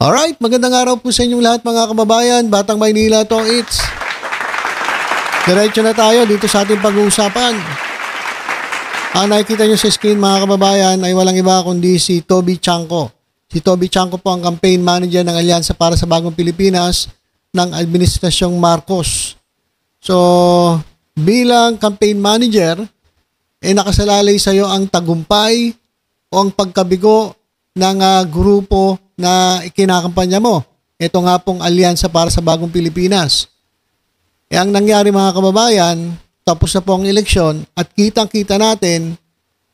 Alright, magandang araw po sa inyong lahat mga kababayan. Batang Maynila to, it's diretso na tayo dito sa ating pag-uusapan. Ang nakikita nyo sa screen mga kababayan ay walang iba kundi si Toby Chanco. Si Toby Chanco po ang campaign manager ng Alyansa para sa Bagong Pilipinas ng Administrasyong Marcos. So, bilang campaign manager, nakasalalay sa iyo ang tagumpay o ang pagkabigo ng grupo na ikinakampanya mo. Ito nga pong Alyansa para sa Bagong Pilipinas. Ang nangyari mga kababayan, tapos na po ang eleksyon at kitang-kita natin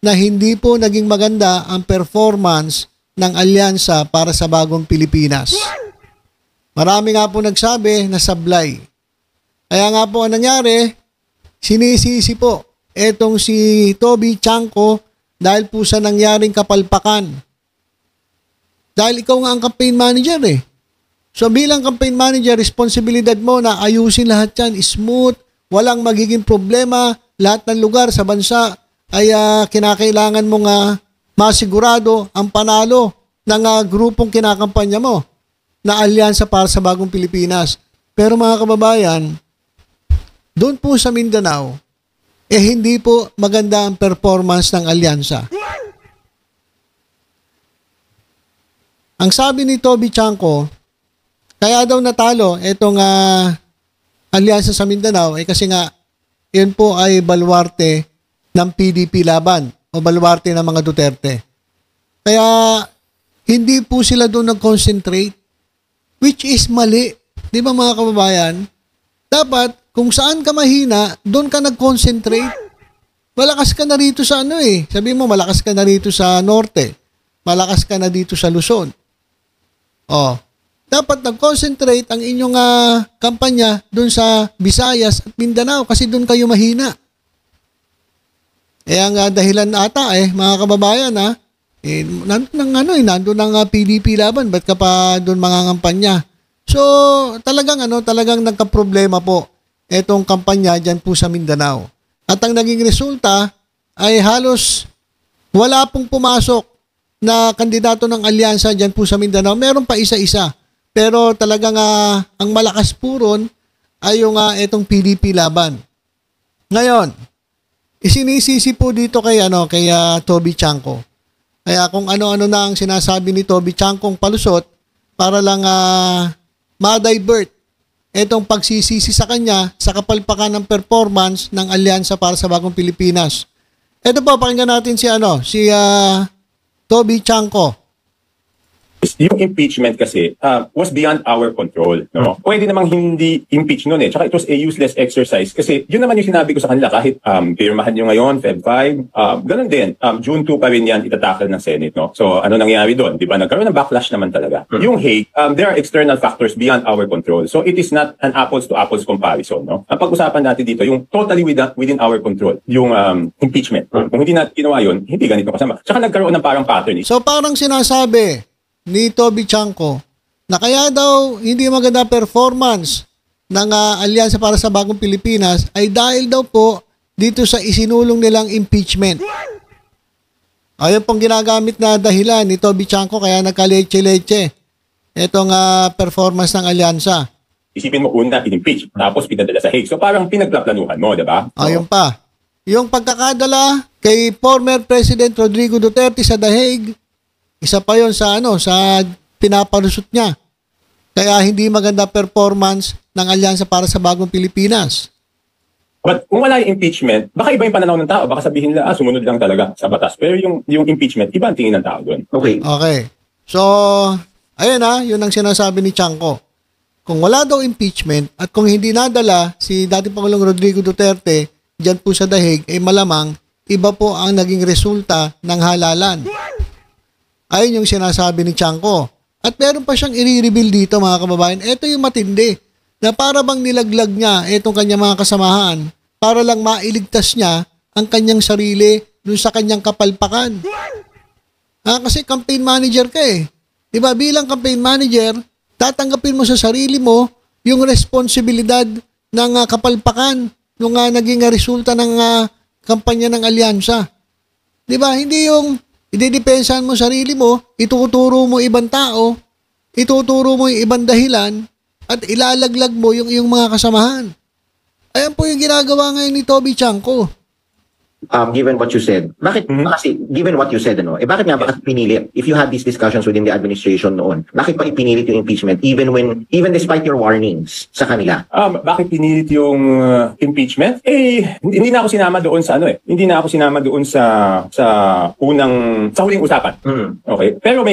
na hindi po naging maganda ang performance ng Alyansa para sa Bagong Pilipinas. Marami nga po nagsabi na sablay. Kaya nga po ang nangyari, sinisisi po etong si Toby Chanco dahil po sa nangyaring kapalpakan. Dahil ikaw nga ang campaign manager eh. So bilang campaign manager, responsibilidad mo na ayusin lahat yan, smooth, walang magiging problema, lahat ng lugar sa bansa ay kinakailangan mo nga masigurado ang panalo ng grupong kinakampanya mo na Alyansa para sa Bagong Pilipinas. Pero mga kababayan, doon po sa Mindanao, hindi po maganda ang performance ng Alyansa. Ang sabi ni Toby Chanco, kaya daw natalo itong Alyansa sa Mindanao kasi nga yun po ay baluarte ng PDP laban o baluarte ng mga Duterte. Kaya hindi po sila doon nag-concentrate, which is mali. Di ba mga kababayan? Dapat kung saan ka mahina, doon ka nag-concentrate. Malakas ka na rito sa sabi mo malakas ka na rito sa Norte. Malakas ka na dito sa Luzon. Dapat nag-concentrate ang inyong kampanya doon sa Visayas at Mindanao kasi doon kayo mahina. Ang dahilan ata mga kababayan nandun ang PDP laban, ba't ka pa doon mga kampanya? So talagang nagka-problema po etong kampanya dyan po sa Mindanao. At ang naging resulta ay halos wala pong pumasok na kandidato ng Alyansa dyan po sa Mindanao. Meron pa isa-isa. Pero talagang ang malakas po ron ay yung etong PDP laban. Ngayon, isinisisi po dito kay Toby Chanco. Kaya kung ano-ano na ang sinasabi ni Toby Chanco palusot para lang ma-divert etong pagsisisi sa kanya sa kapalpakan ng performance ng Alyansa para sa Bagong Pilipinas. Ito po, pakinggan natin si Toby Chanco. Yung impeachment kasi was beyond our control. No? Pwede namang hindi impeach nun eh. Tsaka it was a useless exercise. Kasi yun naman yung sinabi ko sa kanila kahit pirmahan nyo ngayon, Feb 5, ganun din. June 2 pa rin yan itatakal ng Senate. No? So ano nangyari doon? Di ba? Nagkaroon ng backlash naman talaga. Yung Hague, there are external factors beyond our control. So it is not an apples to apples comparison. No? Ang pag-usapan natin dito, yung totally within our control, yung impeachment. Kung hindi natin ginawa yun, hindi ganito kasama. Tsaka nagkaroon ng parang pattern. So parang sinasabi ni Toby Chanco na kaya daw hindi maganda performance ng Alyansa para sa Bagong Pilipinas ay dahil daw po dito sa isinulong nilang impeachment. Ayun pong ginagamit na dahilan ni Toby Chanco kaya nagkaleche-leche itong performance ng Alyansa. Isipin mo una, in-impeach, tapos pinadala sa Hague. So parang pinagplaplanuhan mo, diba? So, ayun pa. Yung pagkakadala kay former President Rodrigo Duterte sa The Hague, isa pa yon sa pinapalusot niya. Kaya hindi maganda performance ng Alyansa para sa Bagong Pilipinas. But kung wala yung impeachment, baka iba yung pananaw ng tao. Baka sabihin nila, sumunod lang talaga sa batas. Pero yung impeachment, iba ang tingin ng tao doon. Okay. So, ayun yun ang sinasabi ni Chanco. Kung wala daw impeachment at kung hindi nadala si dating Pangulong Rodrigo Duterte dyan po sa The Hague, malamang iba po ang naging resulta ng halalan. Ayun yung sinasabi ni Chanco. At meron pa siyang i-reveal dito mga kababayan. Ito yung matindi. Na para bang nilaglag niya itong kanyang mga kasamahan para lang mailigtas niya ang kanyang sarili dun sa kanyang kapalpakan. Kasi campaign manager ka eh. Diba bilang campaign manager, tatanggapin mo sa sarili mo yung responsibilidad ng kapalpakan nung naging resulta ng kampanya ng Alyansa. Diba? Hindi yung idedepensahan mo sarili mo, ituturo mo ibang tao ituturo mo yung ibang dahilan at ilalaglag mo yung iyong mga kasamahan. Ayan po yung ginagawa ngayon ni Toby Chanco. Given what you said, bakit kasi given what you said bakit nga bakit pinilit if you had these discussions within the administration noon, bakit pa ipinilit yung impeachment even despite your warnings sa kanila? Bakit pinilit yung impeachment? Hindi na ako sinama doon sa hindi na ako sinama doon sa huling usapan. Okay? Pero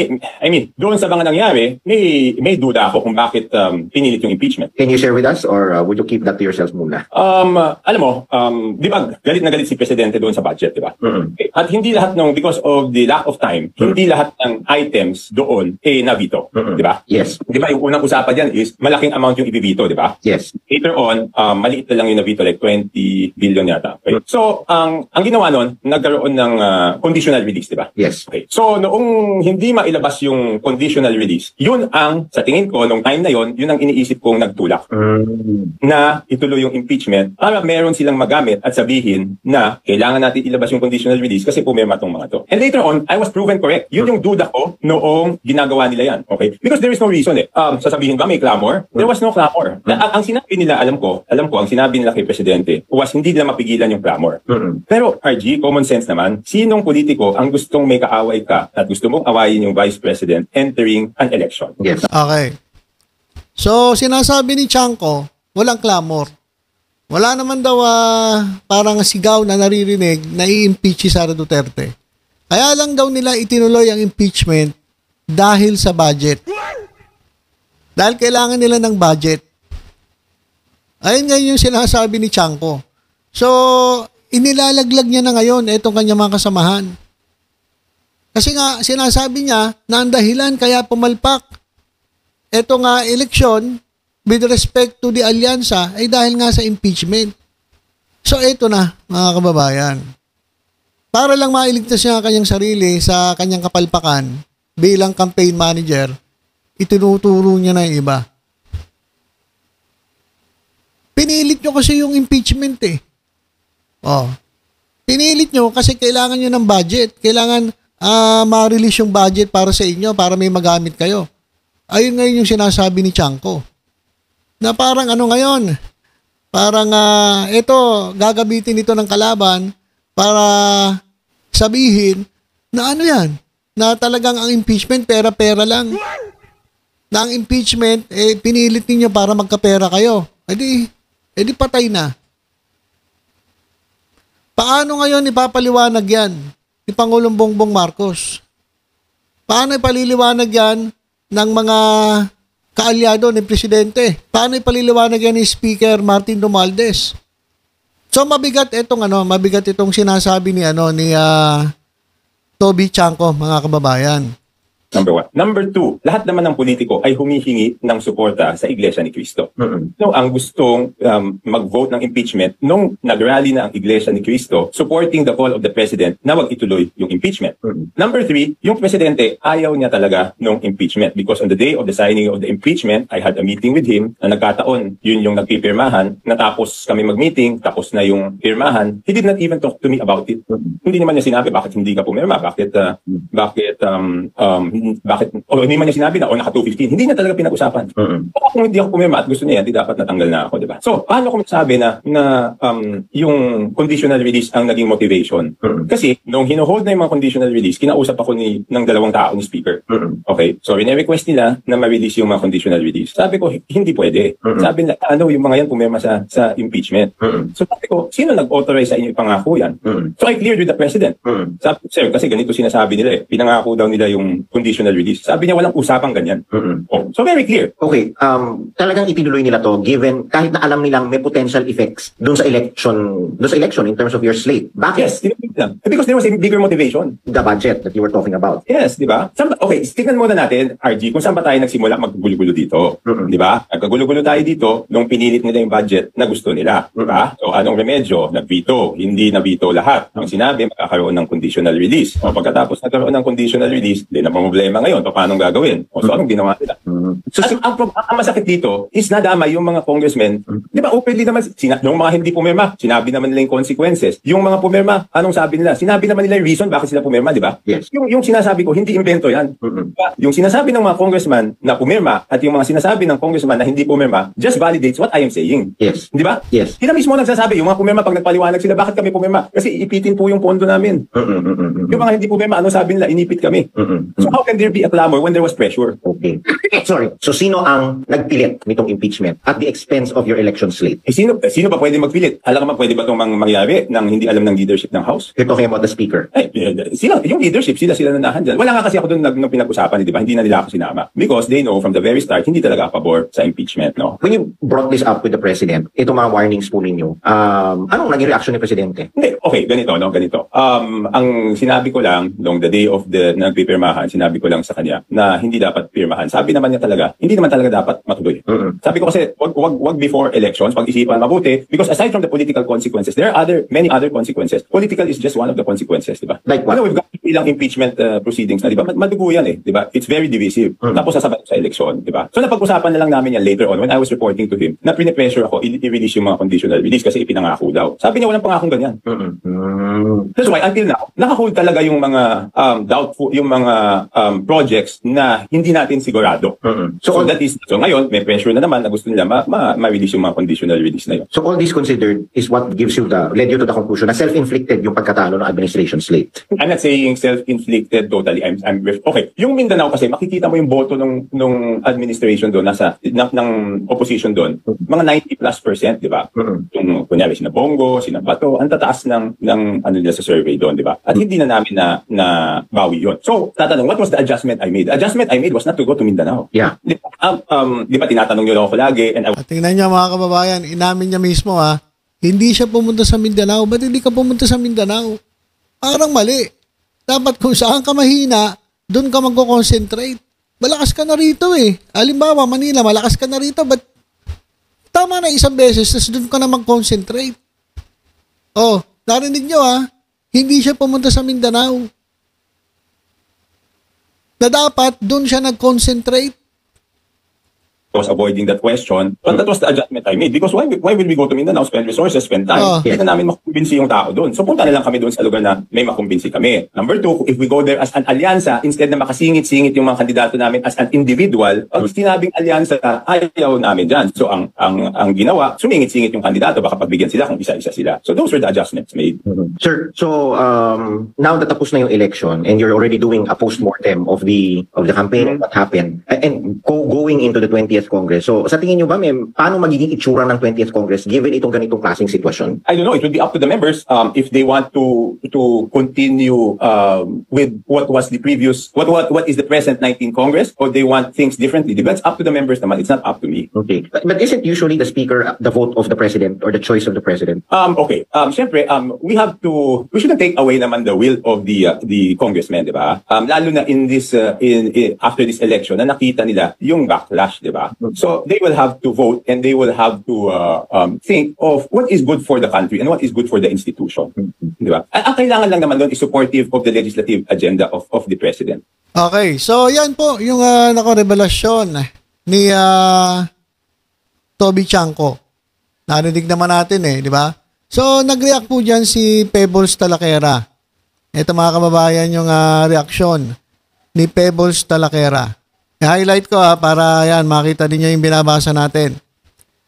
doon sa mga nangyari, may duda ako kung bakit pinilit yung impeachment. Can you share with us or would you keep that to yourselves muna? Alam mo, di ba galit na galit si Presidente doon sa budget, di ba? Okay. At hindi lahat because of the lack of time, hindi lahat ng items doon na-veto, di ba? Yes. Di ba yung unang usapan diyan is malaking amount yung i-veto, di ba? Yes. Later on, maliit na lang yung na-veto, like 20 billion yata. Okay. So, ang ginawa nun, nagkaroon ng conditional release, di ba? Yes. Okay. So, noong hindi mailabas yung conditional release, yun ang, sa tingin ko, nung time na yun ang iniisip kong nagtulak na ituloy yung impeachment para meron silang magamit at sabihin na kailangan natin ilabas yung conditional release kasi pumirma tong mga to. And later on, I was proven correct. Yun yung duda ko noong ginagawa nila yan. Okay? Because there is no reason sasabihin ba may clamor? There was no clamor. Ang sinabi nila, alam ko, ang sinabi nila kay Presidente was hindi nila mapigilan yung clamor. Pero, RG, common sense naman, sinong politiko ang gustong may kaaway ka at gusto mong awayin yung Vice President entering an election? Yes. Okay. So, sinasabi ni Chanco, walang clamor. Wala naman daw parang sigaw na naririnig na i-impeach si Sara Duterte. Kaya lang daw nila itinuloy ang impeachment dahil sa budget. Dahil kailangan nila ng budget. Ayun nga yung sinasabi ni Chanco. So, inilalaglag niya na ngayon itong kanyang mga kasamahan. Kasi nga, sinasabi niya na ang dahilan kaya pumalpak ito nga eleksyon with respect to the alyansa ay dahil nga sa impeachment. So, ito na, mga kababayan. Para lang mailigtas niya ang kanyang sarili sa kanyang kapalpakan bilang campaign manager, itinuturo niya na yung iba. Pinilit nyo kasi yung impeachment Pinilit nyo kasi kailangan nyo ng budget. Kailangan ma-release yung budget para sa inyo, para may magamit kayo. Ayun ngayon yung sinasabi ni Chanco. Na parang ngayon, parang ito, gagabitin ito ng kalaban para sabihin na yan, na talagang ang impeachment pera-pera lang. Na ang impeachment, pinilit ninyo para magkapera kayo. Edi patay na. Paano ngayon ipapaliwanag yan ni Pangulong Bongbong Marcos? Paano ipaliliwanag yan ng mga kaalyado ni Presidente? Paano ipaliliwanag yan ni Speaker Martin Romualdez? So mabigat itong sinasabi ni Toby Chanco, mga kababayan. Number one. Number two, lahat naman ng politiko ay humihingi ng suporta sa Iglesia ni Cristo. No, ang gustong mag-vote ng impeachment nung nag-rally na ang Iglesia ni Cristo supporting the call of the President na wag ituloy yung impeachment. Number three, yung Presidente ayaw niya talaga nung impeachment because on the day of the signing of the impeachment, I had a meeting with him na nagkataon, yun yung nagpipirmahan, natapos kami mag-meeting, tapos na yung pirmahan. He did not even talk to me about it. Hindi naman niya sinabi, bakit hindi ka pumirma? Hindi man niya sinabi na naka 215, hindi niya talaga pinag-usapan. Kung hindi ako pumirma at gusto niya, hindi dapat natanggal na ako, di ba? So, paano ko magsabi na yung conditional release ang naging motivation? Kasi, nung hino-hold na yung mga conditional release, kinausap ako ng dalawang tao ni Speaker. Okay? So, ine-request nila na ma-release yung mga conditional release. Sabi ko, hindi pwede. Sabi nila, yung mga yan pumirma sa impeachment. So, sabi ko, sino nag-authorize sa inyo ipangako yan? So, I cleared with the President. Sabi, sir, kasi ganito sinasabi nila pinangako daw nila yung conditional release. Sabi niya walang usapang ganyan. So very clear. Okay, talagang itinuloy nila to given kahit na alam nilang may potential effects doon sa election in terms of your slate. Bakit? Yes, because there was a bigger motivation. The budget that you were talking about. Yes, di ba? Okay, tignan muna natin, RG, kung saan ba tayo nagsimula maggulo-gulo dito. Di ba? Nagkagulo-gulo tayo dito nung pinilit nila yung budget na gusto nila. Di ba? So anong remedyo? Nag-veto. Hindi na-veto lahat. Ang sinabi, magkakaroon ng conditional release. O pagkatapos nagkaroon ng conditional release, hindi na problema ngayon. So paano gagawin? So anong ginawa nila? So, Ang masakit dito is nadamay yung mga congressmen. Di ba, openly naman, yung mga hindi pumirma, sinabi naman nila yung consequences. Yung mga pumirma, anong sabi nila? Sinabi naman nila yung reason bakit sila pumirma, di ba? Yes. Yung sinasabi ko, hindi invento yan. Diba? Yung sinasabi ng mga congressman na pumirma at yung mga sinasabi ng congressman na hindi pumirma just validates what I am saying. Yes. Di ba? Yes. Sila mismo nagsasabi, yung mga pumirma pag nagpaliwanag sila, bakit kami pumirma? Kasi ipitin po yung pondo namin. Yung mga hindi pumirma, ano sabi nila? Inipit kami. So how can there be a clamor when there was pressure? Okay. Sorry. So, sino ang nagpilit nitong impeachment at the expense of your election slate? Sino ba pwede magpilit? Alam ka pwede ba itong mangyari nang hindi alam ng leadership ng House? You're talking about the speaker. Yung leadership, sila nanahan dyan. Wala nga kasi ako doon nung pinag-usapan, di ba? Hindi na nila ako sinama. Because they know from the very start, hindi talaga pabor sa impeachment, no? When you brought this up with the President, itong mga warnings po ninyo, anong naging reaction ni Presidente? Hindi, okay, ganito. Ang sinabi ko lang, nung the day of the nagpipirmahan, sinabi ko lang sa kanya na hindi dapat pirmahan. Sabi naman niya talaga, hindi naman talaga dapat matuloy. Sabi ko kasi, wag before elections, pag-isipan mabuti, because aside from the political consequences, there are many other consequences. Political is just one of the consequences, di ba? Like what? We've got ilang impeachment proceedings na, di ba? Madugo yan di ba? It's very divisive. Tapos sasabay sa election, di ba? So napag-usapan na lang namin yan later on when I was reporting to him na pine-pressure ako i-release yung mga conditional release kasi ipinangako daw. Sabi niya walang pangakong ganyan. That's why until now, nakahold talaga yung mga doubtful, yung mga projects na hindi natin sigurado. So ngayon, may pressure na naman na gusto nila ma-release yung mga conditional release na yun. So all this considered is what led you to the conclusion na self-inflicted yung pagkatalo ng administration slate. I'm not saying self-inflicted totally. Okay. Yung Mindanao kasi makikita mo yung boto nung administration doon ng opposition doon. Mga 90+%, di ba? Yung kunyari sina Bongo, sina Bato, ang tataas ng ano nila sa survey doon, di ba? At hindi na namin na bawi yun. So, tatanong, what was the adjustment I made? The adjustment I made was not to go to Mindanao. Yeah. Di ba tinatanong nyo lang ako lagi and At tingnan niyo mga kababayan, inamin niya mismo hindi siya pumunta sa Mindanao. Ba't hindi ka pumunta sa Mindanao? Parang mali. Dapat kung saan ka mahina, doon ka magko-concentrate. Malakas ka na rito Halimbawa, Manila, malakas ka na rito, but tama na isang beses, tapos doon ka na mag-concentrate. Oh, narinig nyo hindi siya pumunta sa Mindanao. Na dapat doon siya nag-concentrate. was avoiding that question. But that was the adjustment I made. Because why will we go to Mindanao, spend resources, spend time? Hindi na namin makumbinsi yung tao doon. So punta na lang kami doon sa lugar na may makumbinsi kami. Number two, if we go there as an alyansa, instead na makasingit-singit yung mga kandidato namin as an individual, pag sinabing alyansa, ayaw namin dyan. So ang ginawa, sumingit-singit yung kandidato, baka pagbigyan sila kung isa-isa sila. So those were the adjustments made. Sir, so now that tapos na yung election and you're already doing a post-mortem of the campaign and what happened, and going into the 20th Congress. So sa tingin nyo ba, paano magiging itsura ng 20th Congress given itong ganitong klaseng sitwasyon? I don't know. It would be up to the members if they want to continue with what was the previous, what is the present 19th Congress, or they want things differently. That's up to the members naman. It's not up to me. Okay. But isn't usually the speaker the vote of the president or the choice of the president? Okay. Siyempre, we shouldn't take away naman the will of the congressmen, di ba? Lalo na in this after this election na nakita nila yung backlash, di ba? So they will have to vote and they will have to think of what is good for the country and what is good for the institution, di ba? Ang kailangan lang naman doon is supportive of the legislative agenda of the president. Okay, so yan po yung nakarevelasyon ni Toby Chanco. Narinig naman natin di ba? So nag-react po dyan si Pebbles Talakera. Ito mga kababayan yung reaksyon ni Pebbles Talakera. I-highlight ko para yan makita din niyo yung binabasa natin.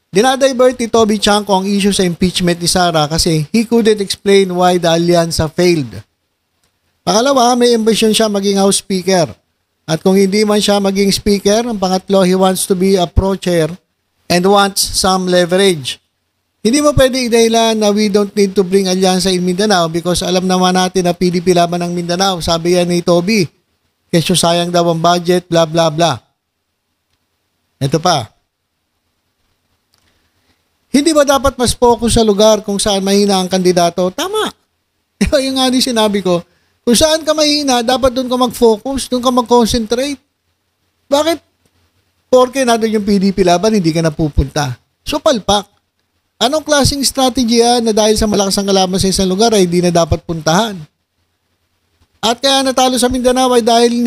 Dinadivert ni Toby Chanco ang issue sa impeachment ni Sara kasi he couldn't explain why the alyansa failed. Pangalawa, may ambisyon siya maging House Speaker. At kung hindi man siya maging Speaker, ang pangatlo, he wants to be a pro-chair and wants some leverage. Hindi mo pwede idahilan na we don't need to bring alyansa in Mindanao because alam naman natin na PDP laban ng Mindanao. Sabi yan ni Toby. Kesyo sayang daw ang budget, blah, blah, blah. Ito pa. Hindi ba dapat mas focus sa lugar kung saan mahina ang kandidato? Tama. Yung nga din sinabi ko, kung saan ka mahina, dapat doon ka mag-focus, doon ka mag-concentrate. Bakit? Porque na doon yung PDP laban, hindi ka napupunta. So, palpak. Anong klaseng strategy yan na dahil sa malakas ang kalaban sa isang lugar ay hindi na dapat puntahan? At kaya natalo sa Mindanao ay dahil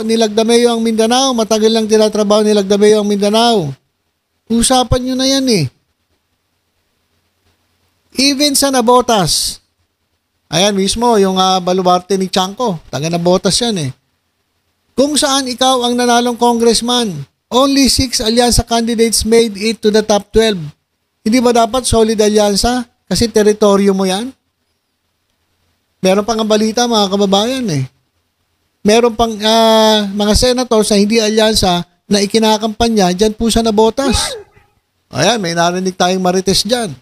nilagdameo ang Mindanao. Matagal lang tinatrabaho nilagdameo ang Mindanao. Usapan nyo na yan eh. Even sa Nabotas. Ayan mismo, yung baluarte ni Chanco. Taga Nabotas yan eh. Kung saan ikaw ang nanalong congressman, only 6 alyansa candidates made it to the top 12. Hindi ba dapat solid alyansa? Kasi teritoryo mo yan? Meron pang ang balita mga kababayan eh. Meron pang mga senators na hindi alyansa na ikinakampanya dyan po sa Nabotas. Ayan, may narinig tayong marites dyan.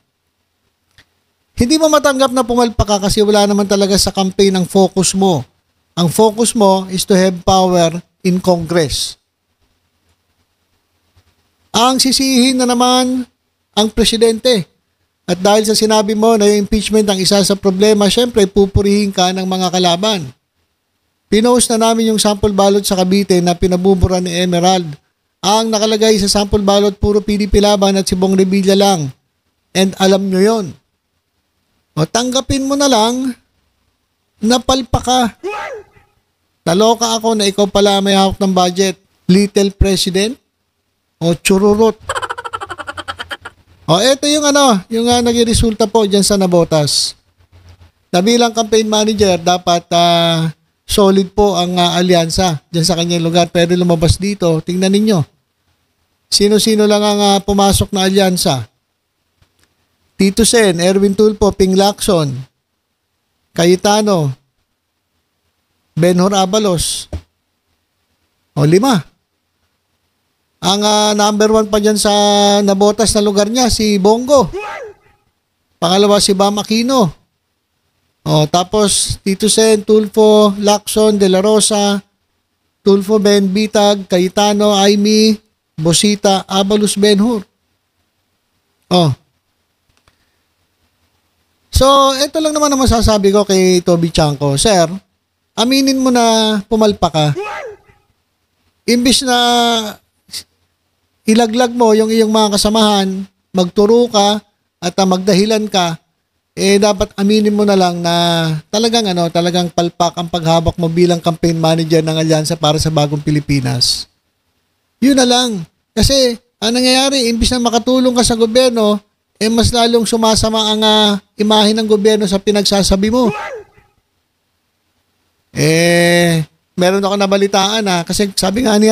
Hindi mo matanggap na pumalpak ka kasi wala naman talaga sa campaign ang focus mo. Ang focus mo is to have power in Congress. Ang sisihin na naman ang presidente. At dahil sa sinabi mo na yung impeachment ang isa sa problema, syempre pupurihin ka ng mga kalaban. Pinost na namin yung sample ballot sa Cavite na pinabubura ni Emerald. Ang nakalagay sa sample ballot puro PDP Laban at si Bong Revilla lang. And alam nyo yon. O tanggapin mo na lang, napalpa ka. Naloka ako na ikaw pala may hawak ng budget. Little President o chururot. O eto yung naging resulta po dyan sa Nabotas. Na bilang campaign manager, dapat solid po ang alyansa dyan sa kanyang lugar. Pero lumabas dito, tingnan ninyo. Sino-sino lang ang pumasok na alyansa? Tito Sen, Erwin Tulfo, Ping Lacson, Cayetano, Benhur Abalos. O 5. Ang number 1 pa dyan sa Nabotas na lugar niya, si Bongo. Pangalawa si Bam Aquino. O, tapos Tito Sen, Tulfo, Lacson, De La Rosa, Tulfo, Ben Bitag, Cayetano, Aimee, Bosita, Abalos, Benhur. O. So, ito lang naman ang masasabi ko kay Toby Chanco. Sir, aminin mo na pumalpa ka. Imbis na ilaglag mo yung iyong mga kasamahan, magturo ka at magdahilan ka, dapat aminin mo na lang na talagang palpak ang paghabak mo bilang campaign manager ng Alyansa para sa Bagong Pilipinas. Yun na lang. Kasi, ang nangyayari, imbis na makatulong ka sa gobyerno, mas lalong sumasama ang imahe ng gobyerno sa pinagsasabi mo. Meron ako nabalitaan kasi sabi nga ni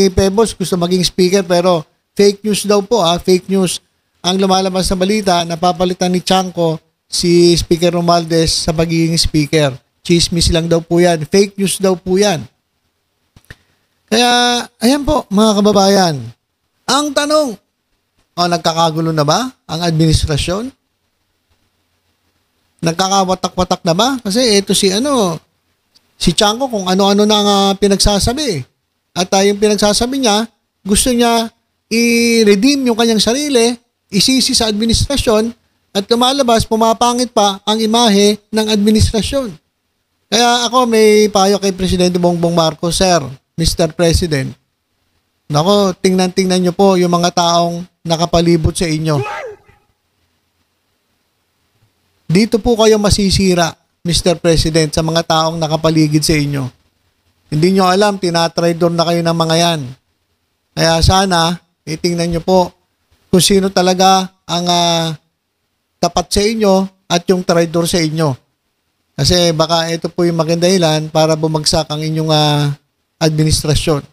Pebos gusto maging speaker pero fake news daw po fake news ang lumalabas sa balita, napapalitan ni Chanco si Speaker Romualdez sa pagiging speaker. Chismis lang daw po yan, fake news daw po yan. Kaya ayan po mga kababayan, ang tanong, nagkakagulo na ba ang administrasyon? Nagkakawatak-watak na ba? Kasi ito si Chanco kung ano-ano na ang pinagsasabi. At yung pinagsasabi niya, gusto niya i-redeem yung kanyang sarili, isisi sa administrasyon, at lumalabas, pumapangit pa ang imahe ng administrasyon. Kaya ako may payo kay Presidente Bongbong Marcos, Sir, Mr. President. Nako, tingnan niyo po yung mga taong nakapalibot sa inyo. Dito po kayo masisira, Mr. President, sa mga taong nakapaligid sa inyo. Hindi nyo alam, tinatraidor na kayo ng mga yan. Kaya sana, tingnan nyo po kung sino talaga ang tapat sa inyo at yung traidor sa inyo. Kasi baka ito po yung maganda dahilan para bumagsak ang inyong administrasyon.